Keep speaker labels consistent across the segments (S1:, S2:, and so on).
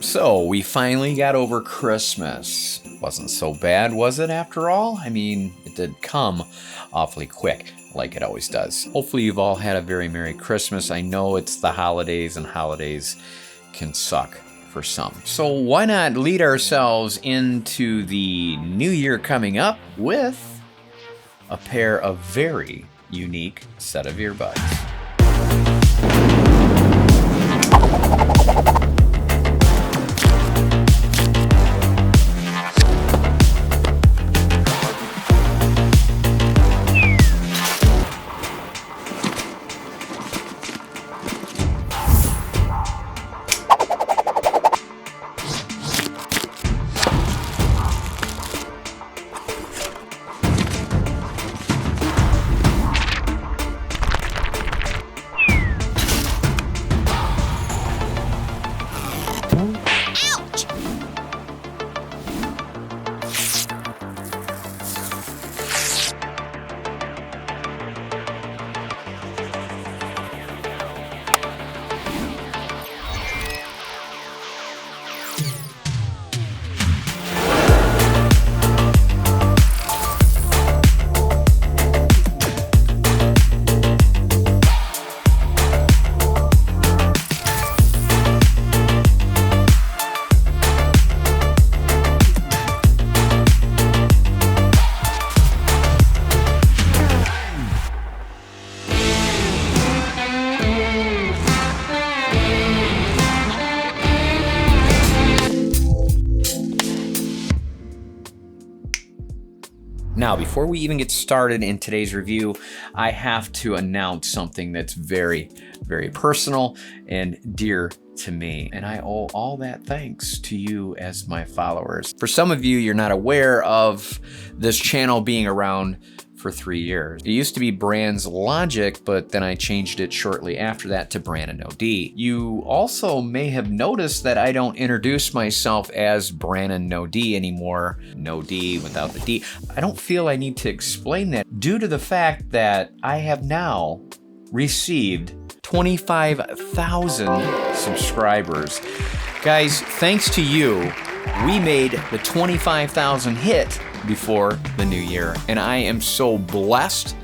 S1: So we finally got over Christmas. Wasn't so bad, was it, after all? I mean, it did come awfully quick, like it always does. Hopefully you've all had a very Merry Christmas. I know it's the holidays, and holidays can suck for some. So why not lead ourselves into the new year coming up with a pair of very unique set of earbuds. Now, before we even get started in today's review, I have to announce something that's very, very personal and dear to me. And I owe all that thanks to you as my followers. For some of you, you're not aware of this channel being around for 3 years. It used to be brann'z Logic, but then I changed it shortly after that to Brannon No. You also may have noticed that I don't introduce myself as Brannon No anymore. No D without the D. I don't feel I need to explain that due to the fact that I have now received 25,000 subscribers. Guys, thanks to you, we made the 25,000 hit before the new year, and I am so blessed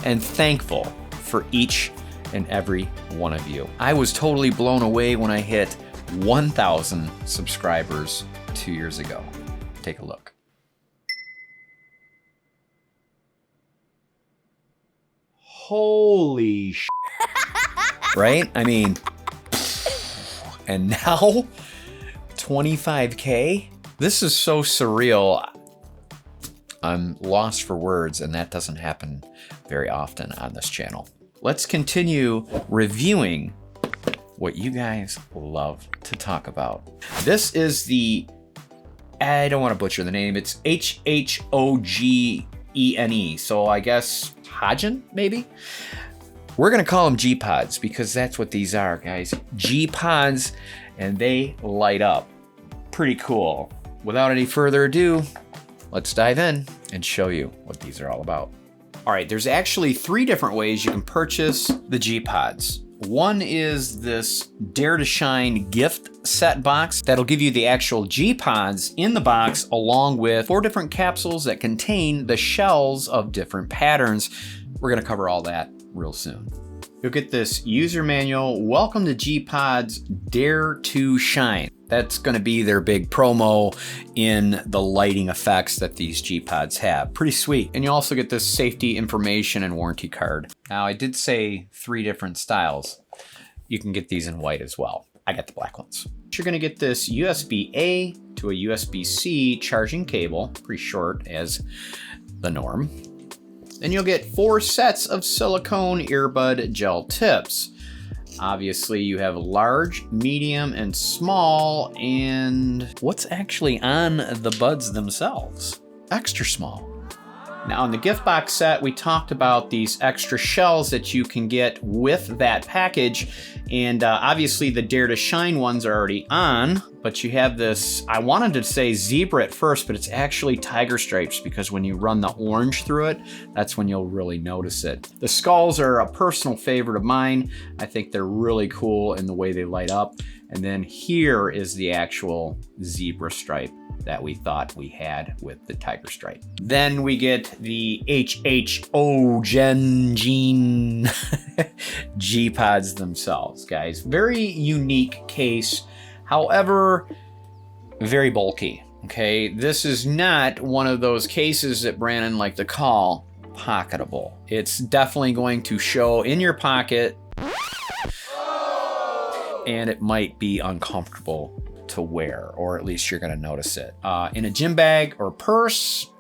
S1: and thankful for each and every one of you. I was totally blown away when I hit 1,000 subscribers 2 years ago. Take a look. Holy sh**. Right? I mean, and now 25K? This is so surreal. I'm lost for words, and that doesn't happen very often on this channel. Let's continue reviewing what you guys love to talk about. This is the, I don't want to butcher the name, it's HHOGene, so I guess HHOGene, maybe? We're gonna call them GPods because that's what these are, guys. GPods, and they light up. Pretty cool. Without any further ado, let's dive in and show you what these are all about. All right, there's actually 3 different ways you can purchase the GPods. One is this Dare to Shine gift set box that'll give you the actual GPods in the box along with 4 different capsules that contain the shells of different patterns. We're gonna cover all that real soon. You'll get this user manual, Welcome to GPods Dare to Shine. That's gonna be their big promo in the lighting effects that these GPods have. Pretty sweet. And you also get this safety information and warranty card. Now, I did say 3 different styles. You can get these in white as well. I got the black ones. You're gonna get this USB-A to a USB-C charging cable, pretty short as the norm. Then you'll get 4 sets of silicone earbud gel tips. Obviously, you have large, medium, and small, and what's actually on the buds themselves? Extra small.
S2: Now in the gift box set, we talked about these extra shells that you can get with that package. And obviously the Dare to Shine ones are already on, but you have this, I wanted to say zebra at first, but it's actually tiger stripes, because when you run the orange through it, that's when you'll really notice it. The skulls are a personal favorite of mine. I think they're really cool in the way they light up. And then here is the actual zebra stripe that we thought we had with the tiger stripe. Then we get the HHOGene GPods themselves, guys. Very unique case, however, very bulky, okay? This is not one of those cases that Brannon liked to call pocketable. It's definitely going to show in your pocket, and it might be uncomfortable to wear, or at least you're gonna notice it. In a gym bag or purse,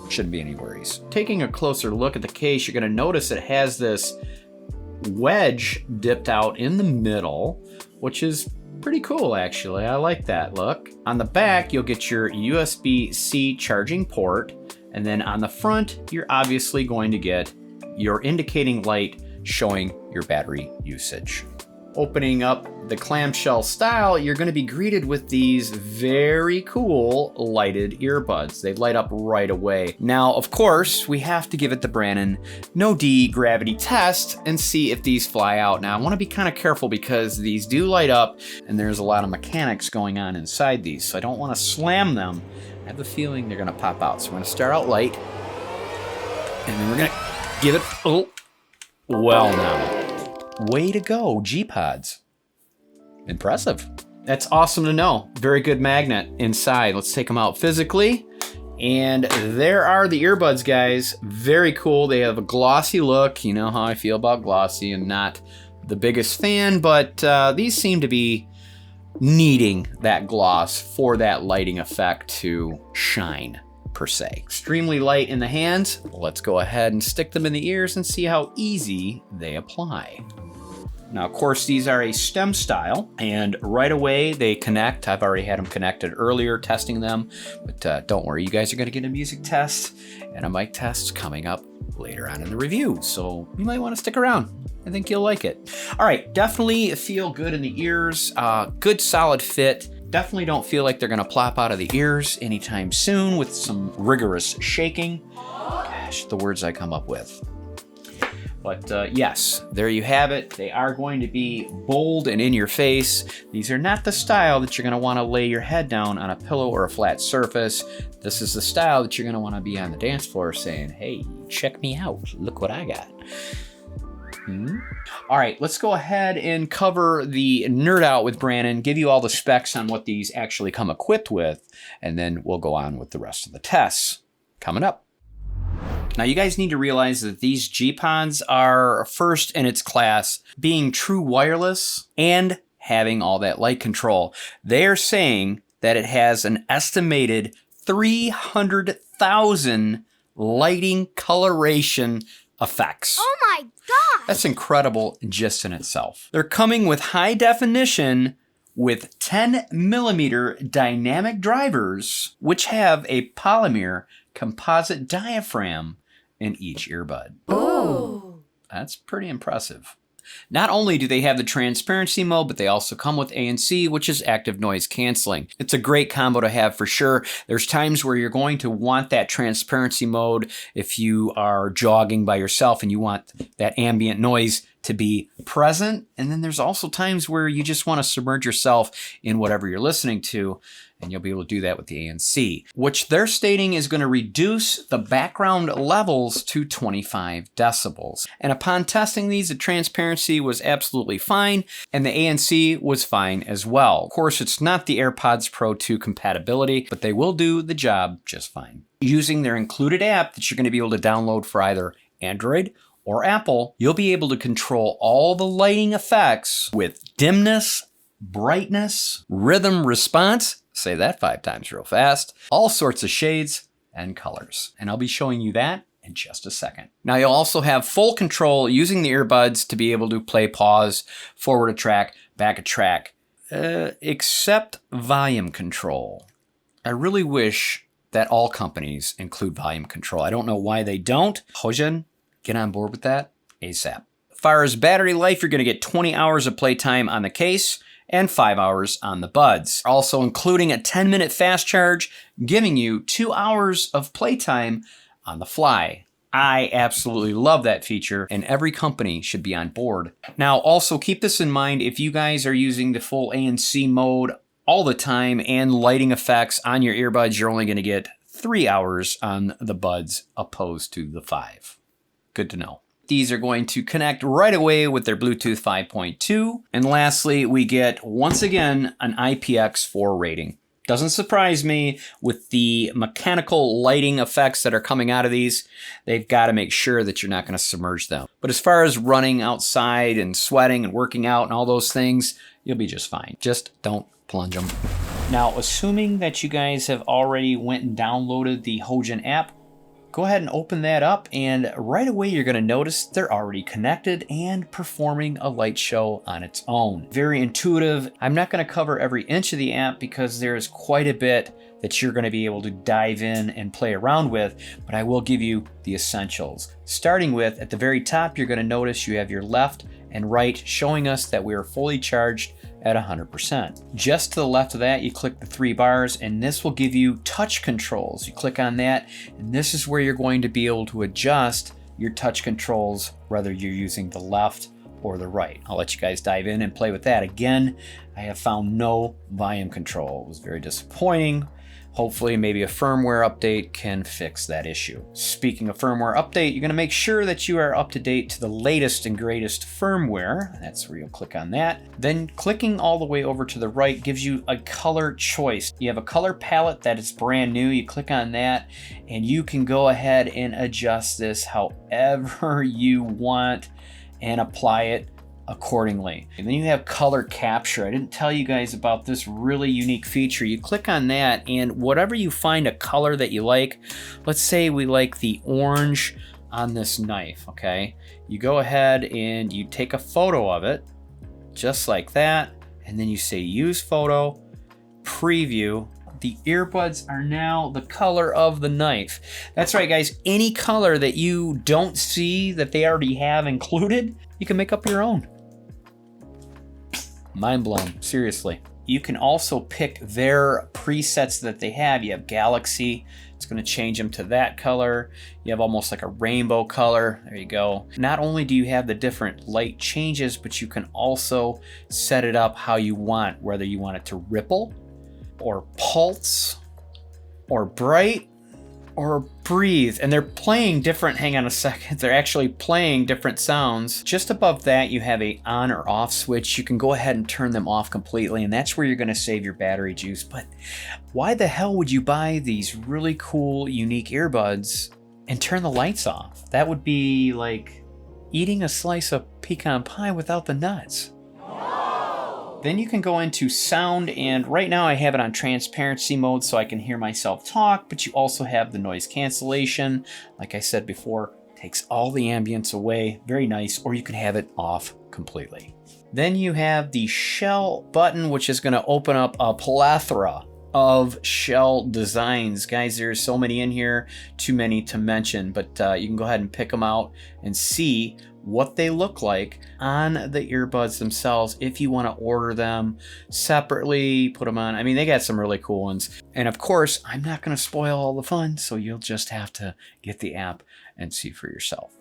S2: shouldn't be any worries. Taking a closer look at the case, you're gonna notice it has this wedge dipped out in the middle, which is pretty cool actually. I like that look. On the back, you'll get your USB-C charging port, and then on the front, you're obviously going to get your indicating light showing your battery usage. Opening up the clamshell style, you're gonna be greeted with these very cool lighted earbuds. They light up right away. Now, of course, we have to give it the Brannon No gravity test and see if these fly out. Now, I wanna be kind of careful because these do light up and there's a lot of mechanics going on inside these, so I don't wanna slam them. I have the feeling they're gonna pop out. So we're gonna start out light, and then we're gonna give it, oh, well now. Way to go, GPods. Impressive. That's awesome to know. Very good magnet inside. Let's take them out physically. And there are the earbuds, guys. Very cool. They have a glossy look. You know how I feel about glossy, and not the biggest fan, but these seem to be needing that gloss for that lighting effect to shine, per se. Extremely light in the hands. Let's go ahead and stick them in the ears and see how easy they apply. Now, of course, these are a stem style, and right away they connect. I've already had them connected earlier, testing them, but don't worry, you guys are gonna get a music test and a mic test coming up later on in the review, so you might wanna stick around. I think you'll like it. All right, definitely feel good in the ears, good solid fit. Definitely don't feel like they're gonna plop out of the ears anytime soon with some rigorous shaking. Gosh, the words I come up with. But yes, there you have it. They are going to be bold and in your face. These are not the style that you're gonna wanna lay your head down on a pillow or a flat surface. This is the style that you're gonna wanna be on the dance floor saying, hey, check me out, look what I got. All right, let's go ahead and cover the nerd out with Brannon, give you all the specs on what these actually come equipped with, and then we'll go on with the rest of the tests coming up. Now, you guys need to realize that these GPods are first in its class, being true wireless and having all that light control. They are saying that it has an estimated 300,000 lighting coloration effects.
S3: Oh my gosh!
S2: That's incredible just in itself. They're coming with high definition with 10mm dynamic drivers, which have a polymer composite diaphragm in each earbud.
S3: Ooh.
S2: That's pretty impressive. Not only do they have the transparency mode, but they also come with ANC, which is active noise canceling. It's a great combo to have for sure. There's times where you're going to want that transparency mode if you are jogging by yourself and you want that ambient noise to be present. And then there's also times where you just want to submerge yourself in whatever you're listening to, and you'll be able to do that with the ANC, which they're stating is going to reduce the background levels to 25 decibels. And upon testing these, the transparency was absolutely fine, and the ANC was fine as well. Of course, it's not the AirPods Pro 2 compatibility, but they will do the job just fine. Using their included app that you're going to be able to download for either Android or Apple, you'll be able to control all the lighting effects with dimness, brightness, rhythm response, say that 5 times real fast, all sorts of shades and colors. And I'll be showing you that in just a second. Now you'll also have full control using the earbuds to be able to play pause, forward a track, back a track, except volume control. I really wish that all companies include volume control. I don't know why they don't. HHOGene, get on board with that ASAP. As far as battery life, you're going to get 20 hours of playtime on the case and 5 hours on the buds. Also including a 10-minute fast charge, giving you 2 hours of playtime on the fly. I absolutely love that feature, and every company should be on board. Now, also keep this in mind, if you guys are using the full ANC mode all the time and lighting effects on your earbuds, you're only going to get 3 hours on the buds opposed to the 5. Good to know. These are going to connect right away with their Bluetooth 5.2. And lastly, we get, once again, an IPX4 rating. Doesn't surprise me with the mechanical lighting effects that are coming out of these. They've got to make sure that you're not going to submerge them. But as far as running outside and sweating and working out and all those things, you'll be just fine. Just don't plunge them. Now, assuming that you guys have already went and downloaded the HHOGene app, go ahead and open that up, and right away you're going to notice they're already connected and performing a light show on its own. Very intuitive. I'm not going to cover every inch of the app because there's quite a bit that you're going to be able to dive in and play around with, but I will give you the essentials. Starting with, at the very top, you're going to notice you have your left and right showing us that we are fully charged at 100%. Just to the left of that, you click the 3 bars, and this will give you touch controls. You click on that, and this is where you're going to be able to adjust your touch controls, whether you're using the left or the right. I'll let you guys dive in and play with that. Again, I have found no volume control. It was very disappointing. Hopefully, maybe a firmware update can fix that issue. Speaking of firmware update, you're going to make sure that you are up to date to the latest and greatest firmware. That's where you'll click on that. Then clicking all the way over to the right gives you a color choice. You have a color palette that is brand new. You click on that and you can go ahead and adjust this however you want and apply it accordingly. And then you have color capture. I didn't tell you guys about this really unique feature. You click on that, and whatever you find a color that you like, let's say we like the orange on this knife, okay? You go ahead and you take a photo of it, just like that, and then you say use photo, preview. The earbuds are now the color of the knife. That's right, guys. Any color that you don't see that they already have included, you can make up your own. Mind blown, seriously. You can also pick their presets that they have. You have Galaxy, it's going to change them to that color. You have almost like a rainbow color. There you go. Not only do you have the different light changes, but you can also set it up how you want, whether you want it to ripple, or pulse, or bright, or breathe. And they're playing different, hang on a second, they're actually playing different sounds. Just above that, you have a on or off switch. You can go ahead and turn them off completely, and that's where you're gonna save your battery juice. But why the hell would you buy these really cool, unique earbuds and turn the lights off? That would be like eating a slice of pecan pie without the nuts. Then you can go into sound, and right now I have it on transparency mode so I can hear myself talk, but you also have the noise cancellation. Like I said before, takes all the ambience away, very nice, or you can have it off completely. Then you have the shell button, which is gonna open up a plethora of shell designs. Guys, there's so many in here, too many to mention, but you can go ahead and pick them out and see what they look like on the earbuds themselves. If you want to order them separately, put them on. I mean, they got some really cool ones. And of course, I'm not going to spoil all the fun, so you'll just have to get the app and see for yourself.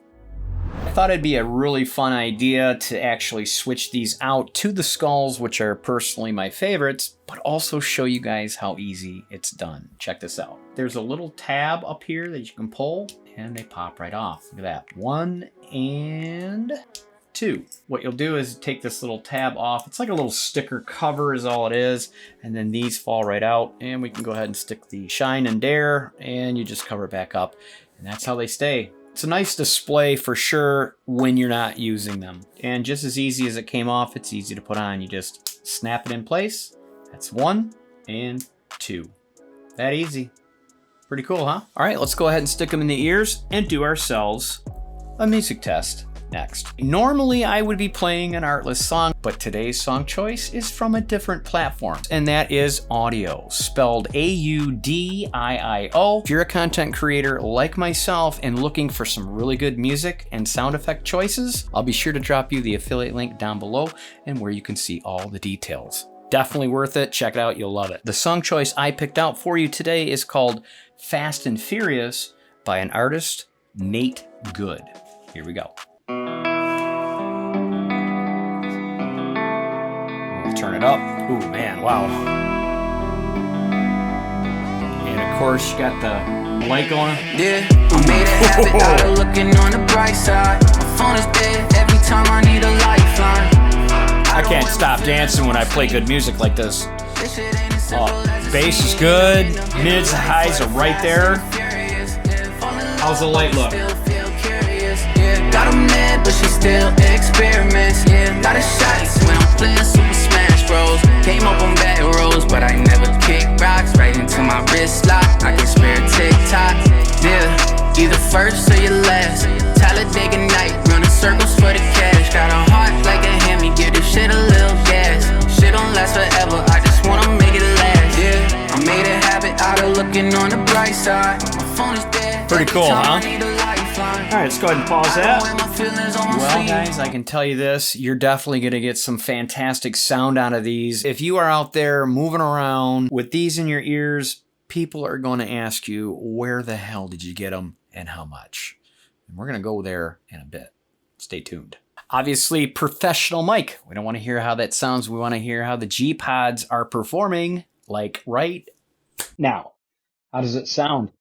S2: I thought it'd be a really fun idea to actually switch these out to the skulls, which are personally my favorites, but also show you guys how easy it's done. Check this out. There's a little tab up here that you can pull, and they pop right off. Look at that. 1 and 2. What you'll do is take this little tab off. It's like a little sticker cover is all it is. And then these fall right out, and we can go ahead and stick the shine and dare, and you just cover it back up. And that's how they stay. It's a nice display for sure when you're not using them. And just as easy as it came off, it's easy to put on. You just snap it in place. That's 1 and 2. That easy. Pretty cool, huh? All right, let's go ahead and stick them in the ears and do ourselves a music test. next. Normally I would be playing an ARTLIST song, but today's song choice is from a different platform, and that is audio, spelled AUDIIO. If you're a content creator like myself and looking for some really good music and sound effect choices, I'll be sure to drop you the affiliate link down below and where you can see all the details. Definitely worth it. Check it out. You'll love it. The song choice I picked out for you today is called Fast and Furious by an artist, Nate Good. Here we go. We'll turn it up. Ooh, man, wow. And of course, you got the light going.
S4: Yeah, I made a habit out of looking on the bright side. My phone is dead every time I need a lifeline.
S2: I can't stop dancing when I play good music like this. Bass is good, mids, highs are right there. How's the light look?
S4: Got a man, but she still experiments. Yeah, lot of shots when I'm playing Super Smash Bros. Came up on bad roads, but I never kick rocks. Right into my wrist lock, I can spare TikTok. Yeah, either first or your last. Talladega night, running circles for the cash. Got a heart like a Hemi, give this shit a little gas. Shit don't last forever, I just wanna make it last. Yeah, I made a habit out of looking on the bright side. My phone is dead.
S2: Pretty cool, huh? All right, let's go ahead and pause that. Well, guys, I can tell you this, you're definitely going to get some fantastic sound out of these. If you are out there moving around with these in your ears, people are going to ask you, where the hell did you get them and how much? And we're going to go there in a bit. Stay tuned. Obviously, professional mic. We don't want to hear how that sounds. We want to hear how the GPods are performing, like right now. How does it sound?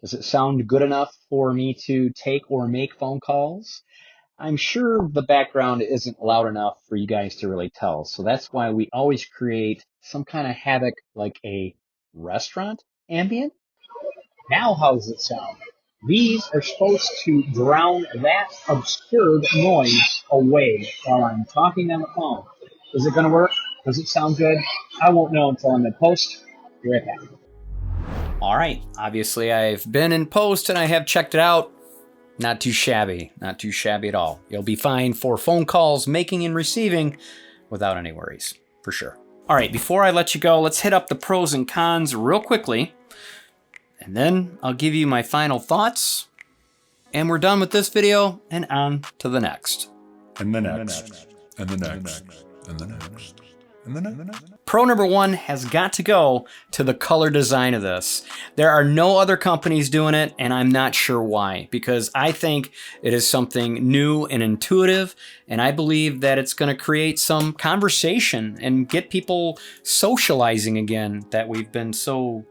S2: Does it sound good enough for me to take or make phone calls? I'm sure the background isn't loud enough for you guys to really tell. So that's why we always create some kind of havoc like a restaurant ambient. Now how does it sound? These are supposed to drown that absurd noise away while I'm talking on the phone. Is it going to work? Does it sound good? I won't know until I'm in post. Be right back. All right, obviously I've been in post and I have checked it out. Not too shabby at all. You'll be fine for phone calls, making and receiving without any worries, for sure. All right, before I let you go, let's hit up the pros and cons real quickly. And then I'll give you my final thoughts. And we're done with this video and on to the next.
S5: And the next. And the next. And the next. And the next.
S2: Pro number one has got to go to the color design of this. There are no other companies doing it, and I'm not sure why, because I think it is something new and intuitive, and I believe that it's going to create some conversation and get people socializing again that we've been so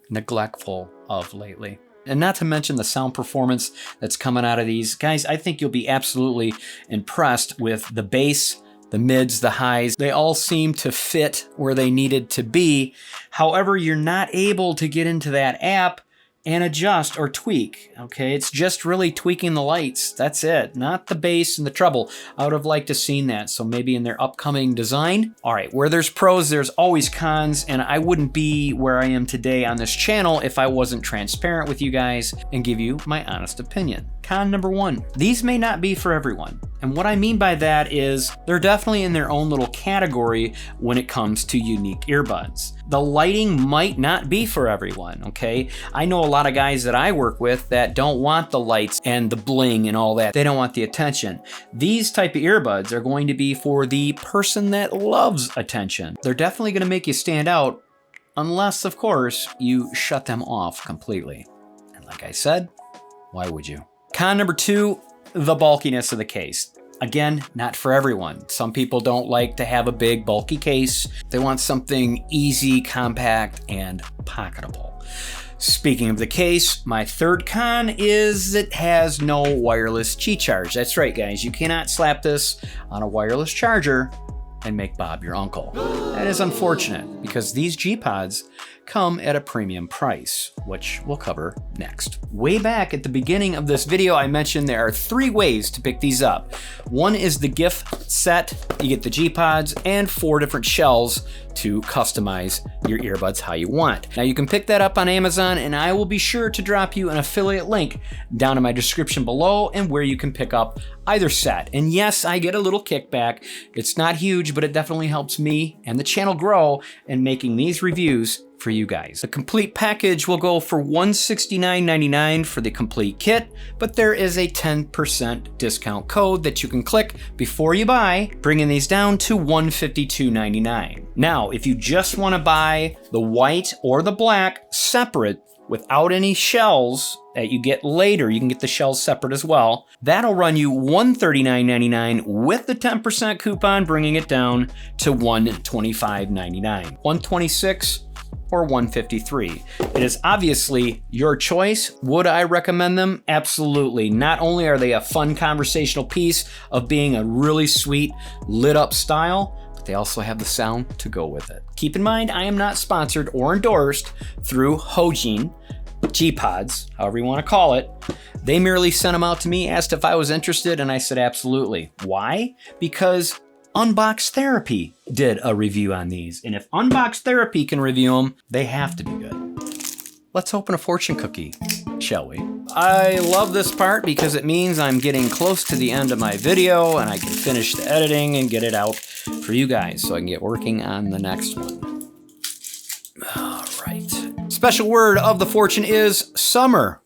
S2: neglectful of lately. And not to mention the sound performance that's coming out of these. Guys, I think you'll be absolutely impressed with the bass, the mids, the highs. They all seem to fit where they needed to be. However, you're not able to get into that app and adjust or tweak, okay? It's just really tweaking the lights. That's it, not the bass and the treble. I would have liked to seen that, so maybe in their upcoming design. All right, where there's pros, there's always cons, and I wouldn't be where I am today on this channel if I wasn't transparent with you guys and give you my honest opinion. Con number one, these may not be for everyone. And what I mean by that is they're definitely in their own little category when it comes to unique earbuds. The lighting might not be for everyone, okay? I know a lot of guys that I work with that don't want the lights and the bling and all that. They don't want the attention. These type of earbuds are going to be for the person that loves attention. They're definitely going to make you stand out unless, of course, you shut them off completely. And like I said, why would you? Con number two, the bulkiness of the case. Again, not for everyone. Some people don't like to have a big bulky case. They want something easy, compact, and pocketable. Speaking of the case, my third con is it has no wireless Qi charge. That's right, guys. You cannot slap this on a wireless charger and make Bob your uncle. That is unfortunate because these GPods come at a premium price, which we'll cover next. Way back at the beginning of this video, I mentioned there are 3 ways to pick these up. One is the gift set. You get the GPods and 4 different shells to customize your earbuds how you want. Now you can pick that up on Amazon, and I will be sure to drop you an affiliate link down in my description below and where you can pick up either set. And yes, I get a little kickback. It's not huge, but it definitely helps me and the channel grow in making these reviews for you guys. The complete package will go for $169.99 for the complete kit, but there is a 10% discount code that you can click before you buy, bringing these down to $152.99. Now, if you just want to buy the white or the black separate without any shells that you get later, you can get the shells separate as well. That'll run you $139.99 with the 10% coupon, bringing it down to $125.99. $126 or $153. It is obviously your choice. Would I recommend them? Absolutely. Not only are they a fun conversational piece of being a really sweet lit up style, but they also have the sound to go with it. Keep in mind, I am not sponsored or endorsed through HHOGene GPods, however you want to call it. They merely sent them out to me, asked if I was interested, and I said absolutely. Why? Because Unboxed Therapy did a review on these, and if Unboxed Therapy can review them, they have to be good. Let's open a fortune cookie, shall we? I love this part because it means I'm getting close to the end of my video and I can finish the editing and get it out for you guys so I can get working on the next one. All right. Special word of the fortune is summer.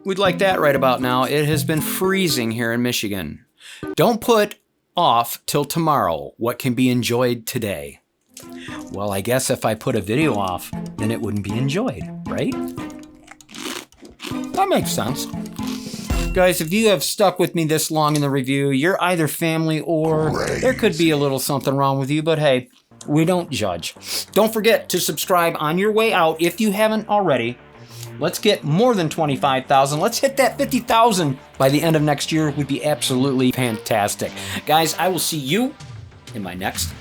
S2: We'd like that right about now. It has been freezing here in Michigan. Don't put off till tomorrow what can be enjoyed today. Well, I guess if I put a video off, then it wouldn't be enjoyed, right? That makes sense. Guys, if you have stuck with me this long in the review, you're either family or there could be a little something wrong with you, but hey, we don't judge. Don't forget to subscribe on your way out if you haven't already. Let's get more than 25,000. Let's hit that 50,000 by the end of next year. Would be absolutely fantastic. Guys, I will see you in my next